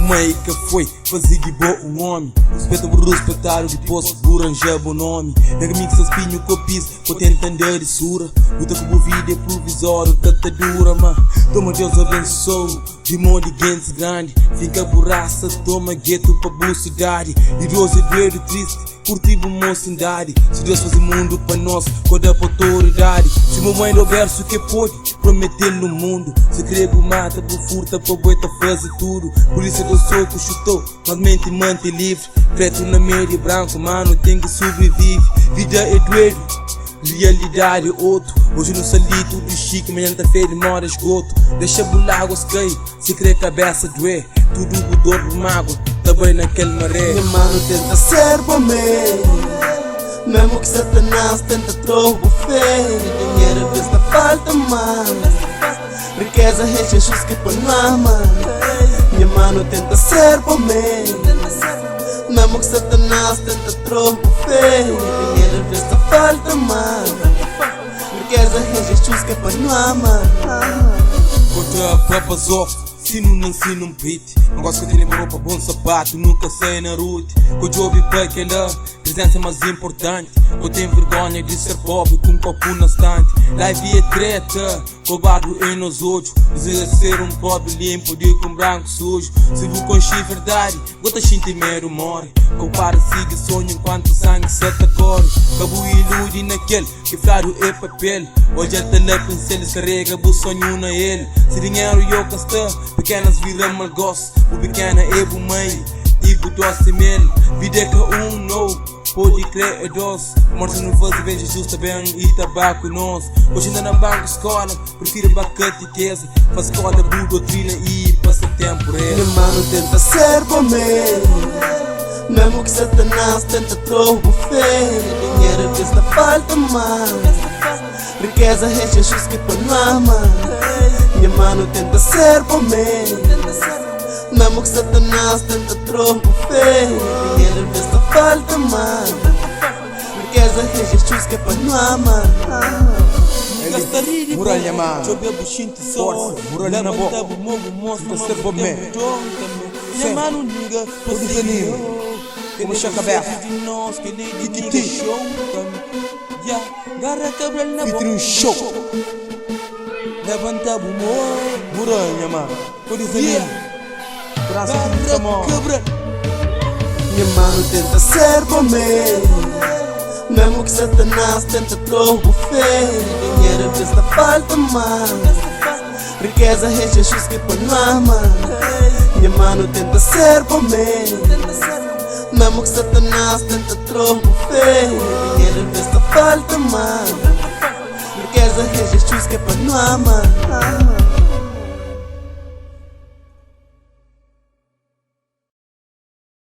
mãe que foi fazer de boa um homem. Respeito por respeitar de posso buranja bom nome. Nega mim que se espinho com piso, vou tentar andar de sura. Luta com o vídeo é provisório, tata dura, man. Toma Deus abençoe, de mão de gente grande. Fica por raça, toma gueto pra boa cidade. E rosa doeiro triste, curtivo mocidade. Se Deus faz o mundo pra nós, quando é pra autoridade. Se meu mãe no verso que pode prometer no mundo. Se crego mata, por furta, pra boita fazer tudo. Por isso eu sou que chutou, mas mente mante livre. Preto na média, branco, mano, tem que sobreviver. Vida é doeiro, realidade é outro. Hoje no salito do Chico, amanhã tá feio, mora esgoto. Deixa buláguas cair, se crê cabeça doer. Tudo com dor por mágoa, também naquele maré. Minha mano tenta ser bom mesmo que Satanás tenta troco fé. Dinheiro às vezes não falta mais. Riqueza é Jesus que põe no ama. Minha mano tenta ser bom mesmo que Satanás tenta troco fé. Dinheiro às vezes não falta mais. Riqueza é Jesus que põe no ama. Contra a papas off, sino não ensino um beat. Não gosto que tenha roupa, bom sapato, nunca sei na route. Com o job para que ela presença mais importante. Eu tenho vergonha de ser pobre com um copo na estante. Live é treta, covarde em nos olhos. Deseja ser um pobre limpo, de com branco sujo. Se vou com verdade, gota sentimento morre. Compara, siga sonho enquanto o sangue se corre. Cabo ilude naquele que flaro é papel. Hoje até na pincel se rega, o sonho na ele. Se dinheiro eu casta, pequenas viram mal gosto. O pequena é bo mãe, e bo doce mel. Vida é que não pode crer é doce. Morte não faz veja justa bem e tabaco nosso. Hoje ainda na banca escola, prefiro bacana riqueza. Faz escola, boa doutrina e passa tempo real. Minha mano tenta ser bom mesmo que Satanás tenta troco fé. Dinheiro às vezes não falta mais. Riqueza é Jesus que põe no ama. Minha mano tenta ser bom mesmo que Satanás tenta troco fé. Dinheiro às vezes não falta mais. Riqueza é Jesus que põe no ama. Muralha, mano. Força, muralha na boca. Fica ser bom mesmo. Mano, nigga, Como chega aberto. Fitre um show. Levanta bumô, Muralha, mano. Por isso Praça de Samor. Minha mano tenta ser bom mesmo que Satanás tenta troco fé. Dinheiro às vezes não falta mais. Riqueza é Jesus que põe no ama. Minha mano tenta ser bom mesmo que Satanás tenta troco fé. Dinheiro às vezes não falta mais. Riqueza é Jesus que põe no ama.